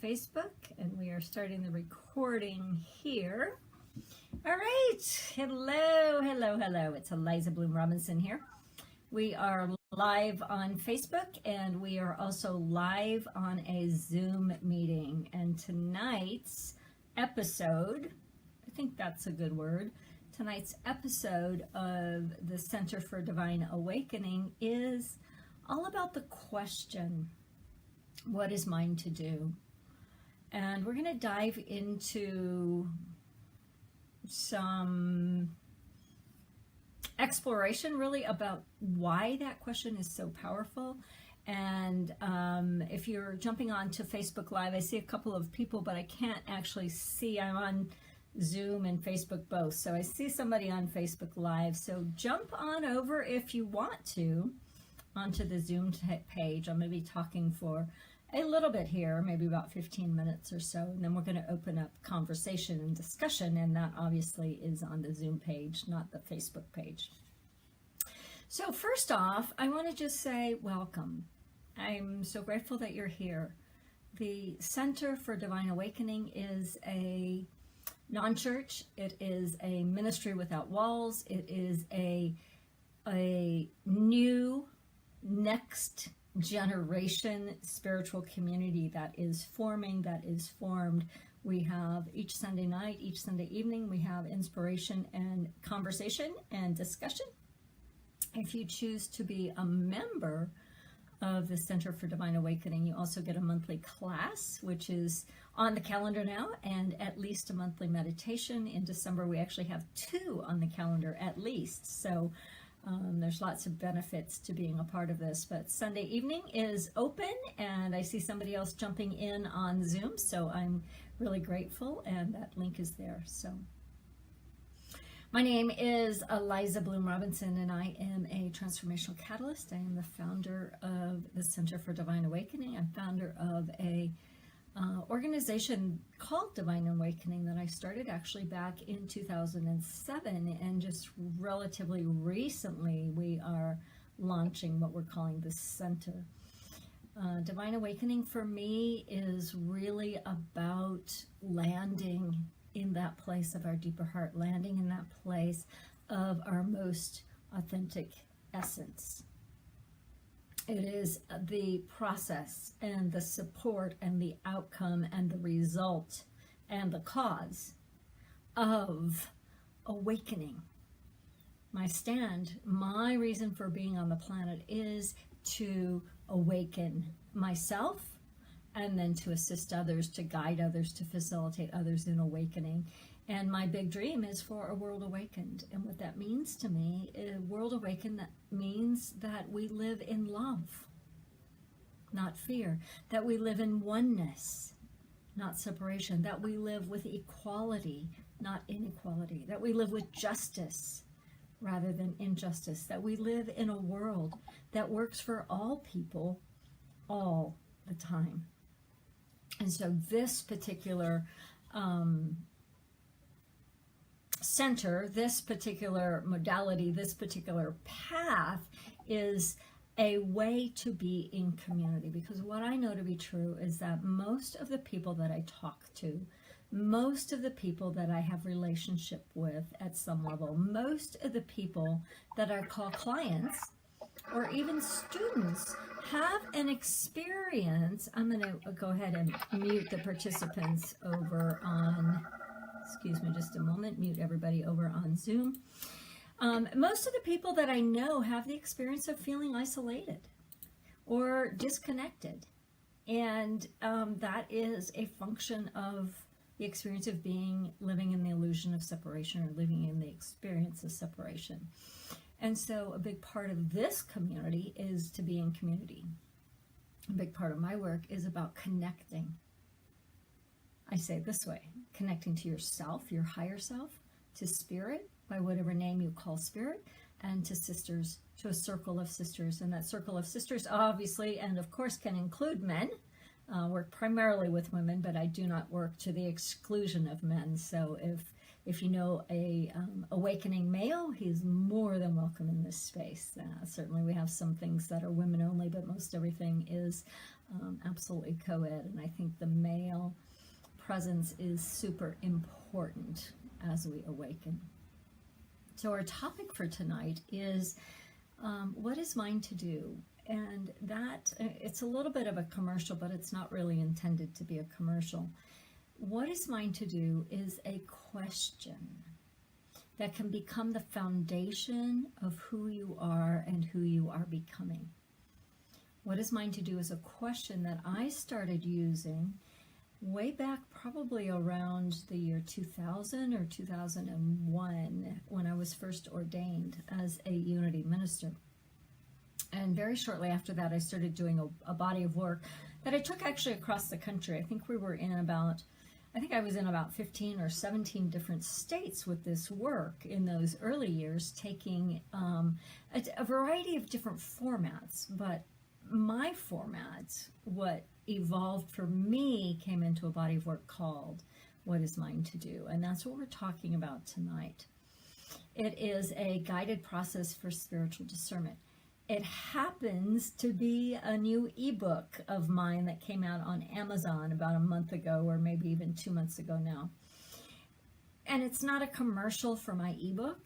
Facebook, and we are starting the recording here. All right, hello. It's Eliza Bloom Robinson here. We are live on Facebook, and we are also live on a Zoom meeting. And tonight's episode, I think that's a good word, tonight's episode of the Center for Divine Awakening is all about the question, what is mine to do? And we're going to dive into some exploration really about why that question is so powerful. And if you're jumping on to Facebook Live, I see a couple of people, but I can't actually see. I'm on Zoom and Facebook both. So I see somebody on Facebook Live. So jump on over if you want to onto the Zoom page. I'm going to be talking for a little bit here, maybe about 15 minutes or so, and then we're going to open up conversation and discussion, and that obviously is on the Zoom page, not the Facebook page. So first off, I want to just say welcome. I'm so grateful that you're here. The Center for Divine Awakening is a non-church. It is a ministry without walls. It is a new next generation spiritual community that is forming, that is formed. We have each Sunday night, each Sunday evening, we have inspiration and conversation and discussion. If you choose to be a member of the Center for Divine Awakening, you also get a monthly class, which is on the calendar now, and at least a monthly meditation. In December, we actually have 2 on the calendar at least. So there's lots of benefits to being a part of this, but Sunday evening is open, and I see somebody else jumping in on Zoom, so I'm really grateful, and that link is there. So my name is Eliza Bloom Robinson, and I am a transformational catalyst. I am the founder of the Center for Divine Awakening. I'm founder of a organization called Divine Awakening that I started actually back in 2007, and just relatively recently we are launching what we're calling the Center. Divine Awakening for me is really about landing in that place of our deeper heart, landing in that place of our most authentic essence. It is the process and the support and the outcome and the result and the cause of awakening. My stand, my reason for being on the planet is to awaken myself, and then to assist others, to guide others, to facilitate others in awakening. And my big dream is for a world awakened. And what that means to me, a world awakened, that means that we live in love, not fear, that we live in oneness, not separation, that we live with equality, not inequality, that we live with justice rather than injustice, that we live in a world that works for all people all the time. And so this particular center, this particular modality, this particular path is a way to be in community. Because what I know to be true is that most of the people that I talk to, most of the people that I have relationship with at some level, most of the people that I call clients or even students have an experience. I'm going to go ahead and mute the participants over on, excuse me just a moment, mute everybody over on Zoom. Most of the people that I know have the experience of feeling isolated or disconnected. And that is a function of the experience of living in the illusion of separation, or living in the experience of separation. And so a big part of this community is to be in community. A big part of my work is about connecting. I say it this way, connecting to yourself, your higher self, to spirit, by whatever name you call spirit, and to sisters, to a circle of sisters. And that circle of sisters obviously, and of course, can include men. Work primarily with women, but I do not work to the exclusion of men. So if you know a awakening male, he's more than welcome in this space. Certainly we have some things that are women only, but most everything is absolutely co-ed. And I think the male presence is super important as we awaken. So our topic for tonight is what is mine to do? And that, it's a little bit of a commercial, but it's not really intended to be a commercial. What is mine to do is a question that can become the foundation of who you are and who you are becoming. What is mine to do is a question that I started using way back probably around the year 2000 or 2001 when I was first ordained as a Unity minister. And very shortly after that, I started doing a body of work that I took actually across the country. I think I was in about 15 or 17 different states with this work in those early years, taking a variety of different formats. But my format, what evolved for me, came into a body of work called What is Mine to Do? And that's what we're talking about tonight. It is a guided process for spiritual discernment. It happens to be a new ebook of mine that came out on Amazon about a month ago, or maybe even 2 months ago now. And it's not a commercial for my ebook,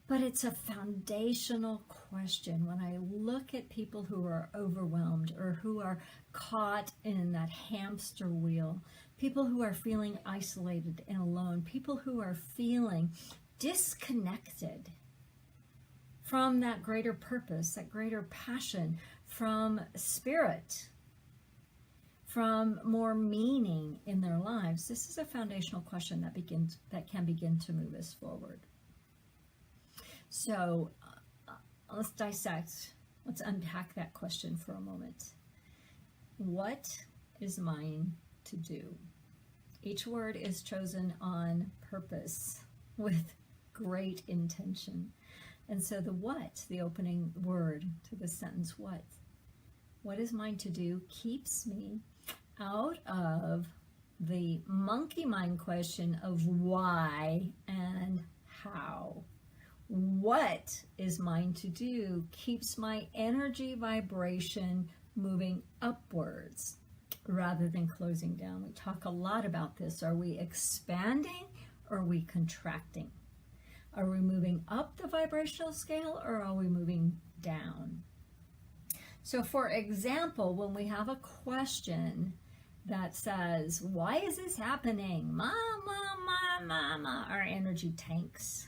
but it's a foundational question. When I look at people who are overwhelmed or who are caught in that hamster wheel, people who are feeling isolated and alone, people who are feeling disconnected from that greater purpose, that greater passion, from spirit, from more meaning in their lives, this is a foundational question that can begin to move us forward. So let's dissect, let's unpack that question for a moment. What is mine to do? Each word is chosen on purpose with great intention. And so the what, the opening word to the sentence, what is mine to do, keeps me out of the monkey mind question of why and how. What is mine to do keeps my energy vibration moving upwards rather than closing down. We talk a lot about this. Are we expanding or are we contracting? Are we moving up the vibrational scale or are we moving down? So for example, when we have a question that says, why is this happening? Mama, our energy tanks.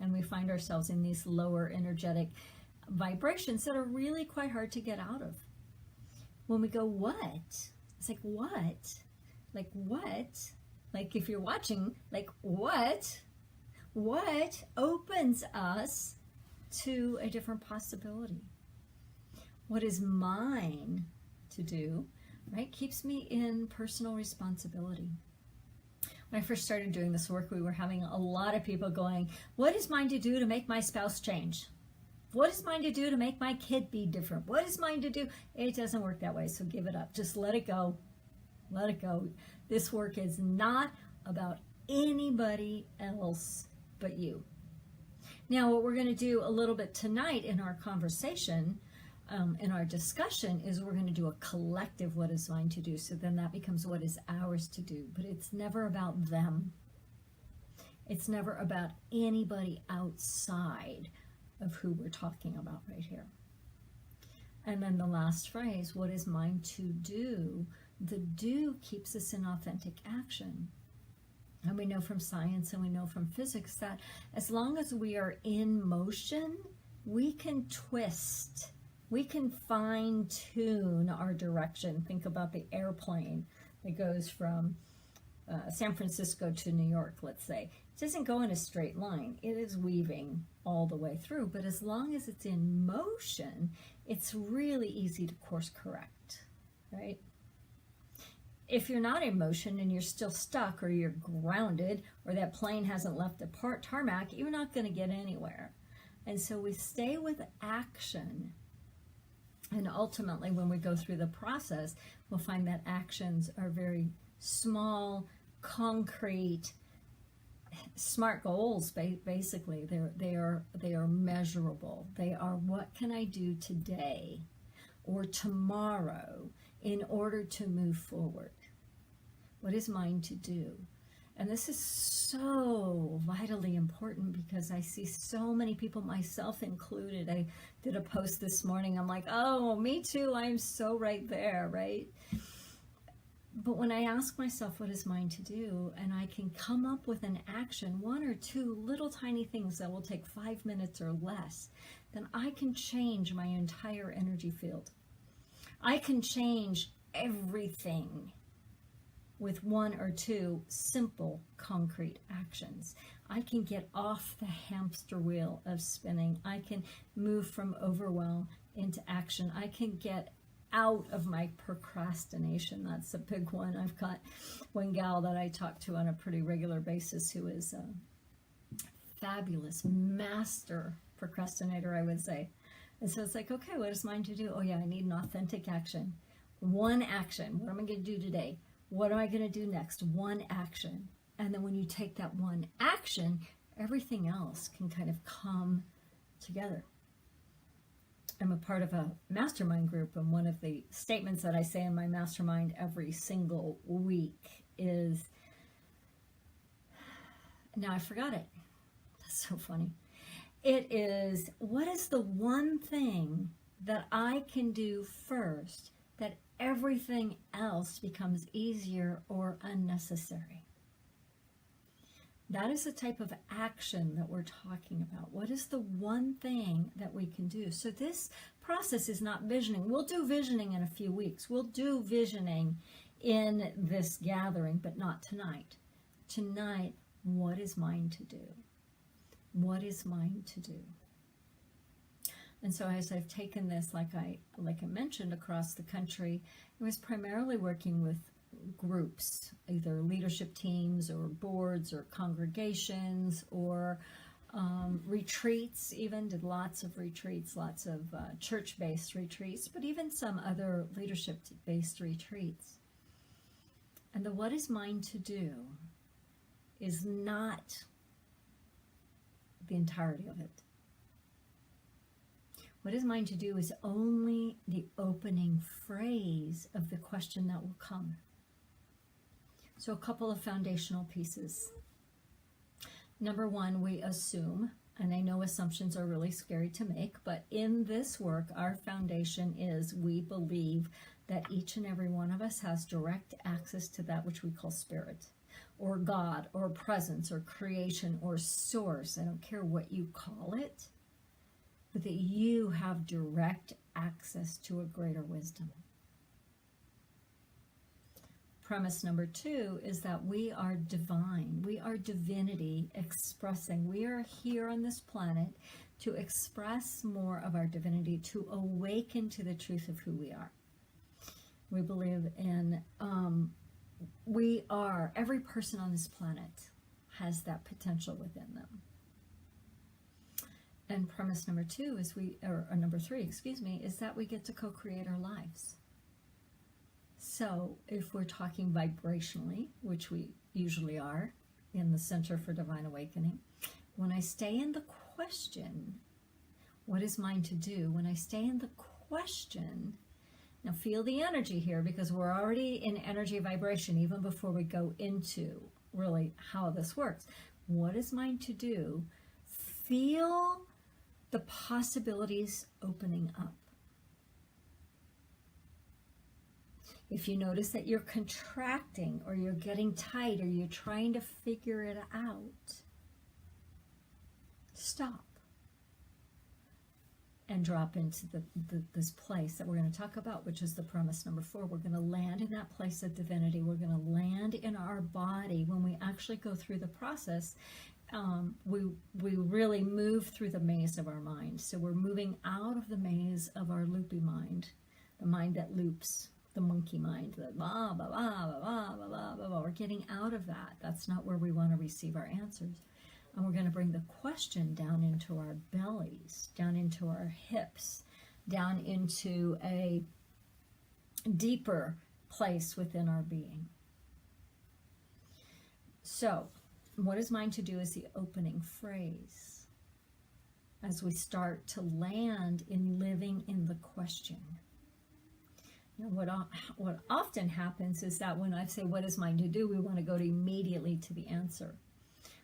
And we find ourselves in these lower energetic vibrations that are really quite hard to get out of. When we go, what? It's like, what? Like, what? Like, if you're watching, like, what? What opens us to a different possibility? What is mine to do, right, keeps me in personal responsibility. When I first started doing this work, we were having a lot of people going, what is mine to do to make my spouse change? What is mine to do to make my kid be different? What is mine to do? It doesn't work that way, so give it up. Just let it go. Let it go. This work is not about anybody else but you. Now, what we're going to do a little bit tonight in our conversation, in our discussion, is we're going to do a collective what is mine to do. So then that becomes what is ours to do. But it's never about them. It's never about anybody outside of who we're talking about right here. And then the last phrase, what is mine to do? The do keeps us in authentic action. And we know from science and we know from physics that as long as we are in motion, we can twist, we can fine tune our direction. Think about the airplane that goes from San Francisco to New York, let's say. It doesn't go in a straight line. It is weaving all the way through. But as long as it's in motion, it's really easy to course correct, right? If you're not in motion and you're still stuck or you're grounded or that plane hasn't left the tarmac, you're not going to get anywhere. And so we stay with action. And ultimately, when we go through the process, we'll find that actions are very small, concrete, smart goals. Basically, they are measurable. They are, what can I do today or tomorrow in order to move forward? What is mine to do? And this is so vitally important because I see so many people, myself included. I did a post this morning. I'm like, oh, me too. I'm so right there, right? But when I ask myself what is mine to do, and I can come up with an action, one or two little tiny things that will take 5 minutes or less, then I can change my entire energy field. I can change everything with one or two simple, concrete actions. I can get off the hamster wheel of spinning. I can move from overwhelm into action. I can get out of my procrastination. That's a big one. I've got one gal that I talk to on a pretty regular basis who is a fabulous master procrastinator, I would say. And so it's like, okay, what is mine to do? Oh yeah, I need an authentic action. One action. What am I going to do today? What am I going to do next? One action. And then when you take that one action, everything else can kind of come together. I'm a part of a mastermind group, and one of the statements that I say in my mastermind every single week is, now I forgot it. That's so funny. It is, what is the one thing that I can do first that everything else becomes easier or unnecessary? That is the type of action that we're talking about. What is the one thing that we can do? So this process is not visioning. We'll do visioning in a few weeks. We'll do visioning in this gathering, but not tonight. Tonight, what is mine to do? What is mine to do? And so as I've taken this, like I mentioned, across the country, it was primarily working with groups, either leadership teams or boards or congregations or retreats. Even did lots of retreats, lots of church-based retreats, but even some other leadership-based retreats. And the what is mine to do is not the entirety of it. What is mine to do is only the opening phrase of the question that will come. So a couple of foundational pieces. Number one, we assume, and I know assumptions are really scary to make, but in this work, our foundation is we believe that each and every one of us has direct access to that which we call spirit, or God, or presence, or creation, or source. I don't care what you call it, but that you have direct access to a greater wisdom. Premise number two is that we are divine. We are divinity expressing. We are here on this planet to express more of our divinity, to awaken to the truth of who we are. We believe in, every person on this planet has that potential within them. And premise number two is number three, is that we get to co-create our lives. So if we're talking vibrationally, which we usually are in the Center for Divine Awakening, when I stay in the question, what is mine to do? When I stay in the question, now feel the energy here, because we're already in energy vibration even before we go into really how this works. What is mine to do? Feel the possibilities opening up. If you notice that you're contracting or you're getting tight or you're trying to figure it out, stop and drop into this place that we're going to talk about, which is the premise number 4. We're going to land in that place of divinity. We're going to land in our body. When we actually go through the process, we really move through the maze of our mind. So we're moving out of the maze of our loopy mind, the mind that loops, the monkey mind, the blah, blah, blah, blah, blah, blah, blah, blah, blah. We're getting out of that. That's not where we want to receive our answers. And we're going to bring the question down into our bellies, down into our hips, down into a deeper place within our being. So, what is mine to do is the opening phrase as we start to land in living in the question. And what often happens is that when I say, what is mine to do, we want to go immediately to the answer.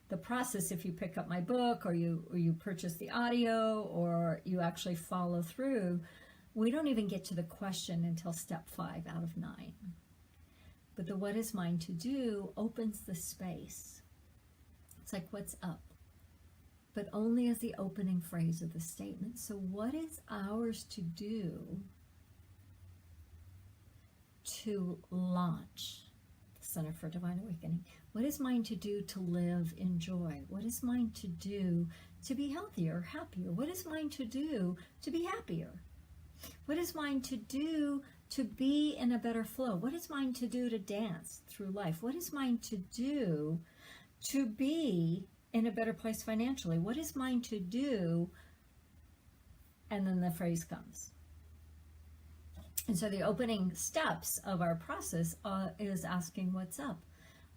The process, if you pick up my book or you purchase the audio or you actually follow through, we don't even get to the question until step 5 out of 9. But the what is mine to do opens the space. It's like, what's up? But only as the opening phrase of the statement. So what is ours to do to launch the Center for Divine Awakening? What is mine to do to live in joy? What is mine to do to be healthier, happier? What is mine to do to be happier? What is mine to do to be in a better flow? What is mine to do to dance through life? What is mine to do to be in a better place financially? What is mine to do? And then the phrase comes. And so the opening steps of our process is asking what's up.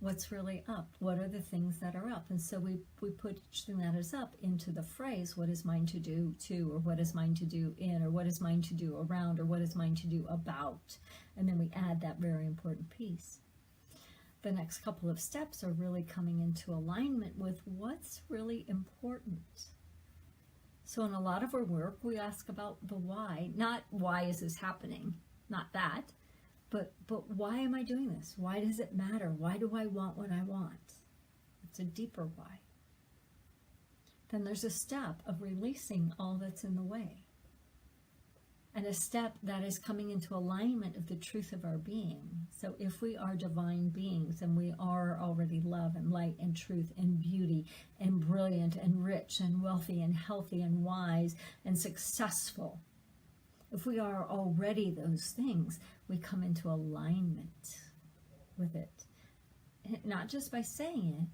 What's really up? What are the things that are up? And so we put each thing that is up into the phrase, what is mine to do to, or what is mine to do in, or what is mine to do around, or what is mine to do about. And then we add that very important piece. The next couple of steps are really coming into alignment with what's really important. So in a lot of our work, we ask about the why, not why is this happening, not that, but why am I doing this? Why does it matter? Why do I want what I want? It's a deeper why. Then there's a step of releasing all that's in the way. And a step that is coming into alignment of the truth of our being. So if we are divine beings and we are already love and light and truth and beauty and brilliant and rich and wealthy and healthy and wise and successful, if we are already those things, we come into alignment with it. Not just by saying it,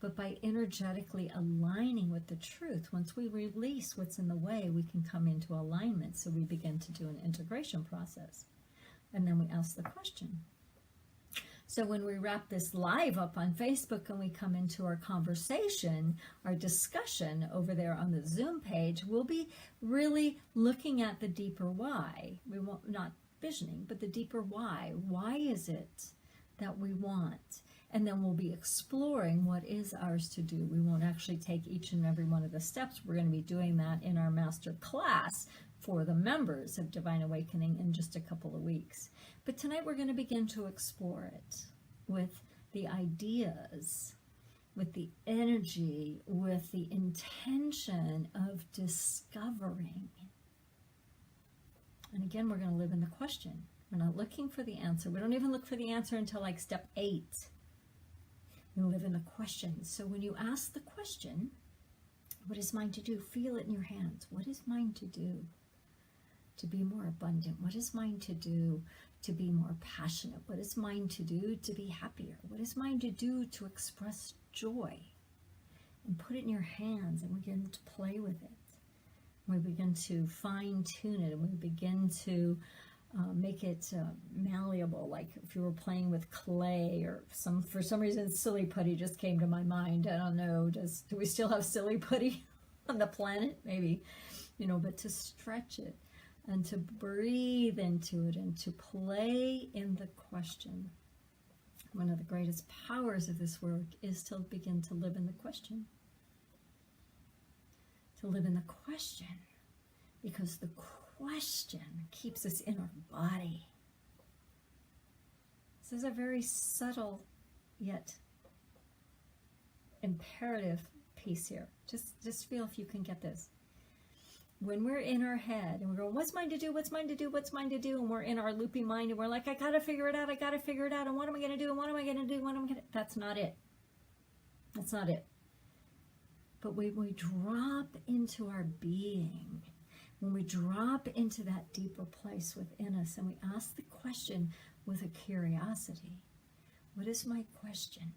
but by energetically aligning with the truth. Once we release what's in the way, we can come into alignment. So we begin to do an integration process. And then we ask the question. So when we wrap this live up on Facebook and we come into our conversation, our discussion over there on the Zoom page, we'll be really looking at the deeper why. We won't, not visioning, but the deeper why. Why is it that we want? And then we'll be exploring what is ours to do. We won't actually take each and every one of the steps. We're going to be doing that in our master class for the members of Divine Awakening in just a couple of weeks. But tonight we're going to begin to explore it with the ideas, with the energy, with the intention of discovering. And again, we're going to live in the question. We're not looking for the answer. We don't even look for the answer until like step 8. We live in the question. So when you ask the question, what is mine to do? Feel it in your hands. What is mine to do to be more abundant? What is mine to do to be more passionate? What is mine to do to be happier? What is mine to do to express joy? And put it in your hands and begin to play with it. We begin to fine tune it and we begin to make it malleable, like if you were playing with clay or for some reason silly putty just came to my mind. I don't know, do we still have silly putty on the planet? Maybe, but to stretch it and to breathe into it and to play in the question. One of the greatest powers of this work is to begin to live in the question. To live in the question, because the question keeps us in our body. This is a very subtle yet imperative piece here. Just feel if you can get this. When we're in our head and we're going, what's mine to do, what's mine to do, what's mine to do, and we're in our loopy mind and we're like, I gotta figure it out, and what am I gonna do, and what am I gonna do, that's not it. That's not it. But when we drop into our being, when we drop into that deeper place within us and we ask the question with a curiosity, what is my question?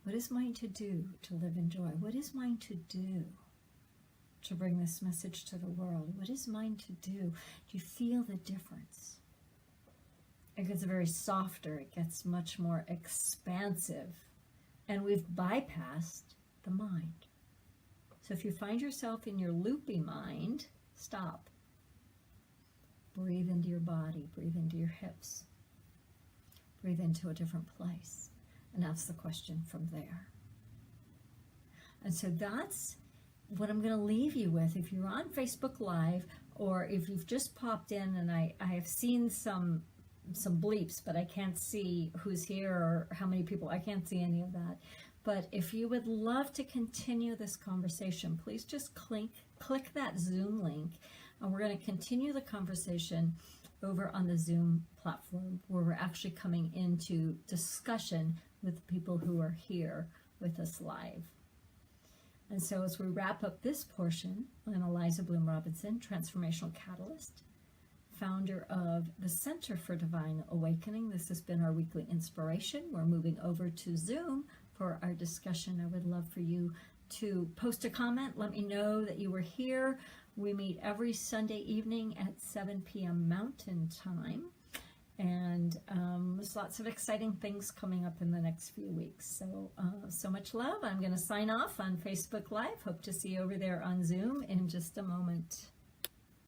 What is mine to do to live in joy? What is mine to do to bring this message to the world? What is mine to do? Do you feel the difference? It gets very softer. It gets much more expansive. And we've bypassed the mind. So if you find yourself in your loopy mind, stop. Breathe into your body, breathe into your hips, breathe into a different place, and ask the question from there. And so that's what I'm going to leave you with. If you're on Facebook Live, or if you've just popped in, and I have seen some bleeps, but I can't see who's here or how many people. I can't see any of that. But if you would love to continue this conversation, please just click that Zoom link, and we're going to continue the conversation over on the Zoom platform, where we're actually coming into discussion with people who are here with us live. And so as we wrap up this portion, I'm Eliza Bloom Robinson, Transformational Catalyst, founder of the Center for Divine Awakening. This has been our weekly inspiration. We're moving over to Zoom for our discussion. I would love for you to post a comment. Let me know that you were here. We meet every Sunday evening at 7 p.m. Mountain Time. And there's lots of exciting things coming up in the next few weeks. So much love. I'm going to sign off on Facebook Live. Hope to see you over there on Zoom in just a moment.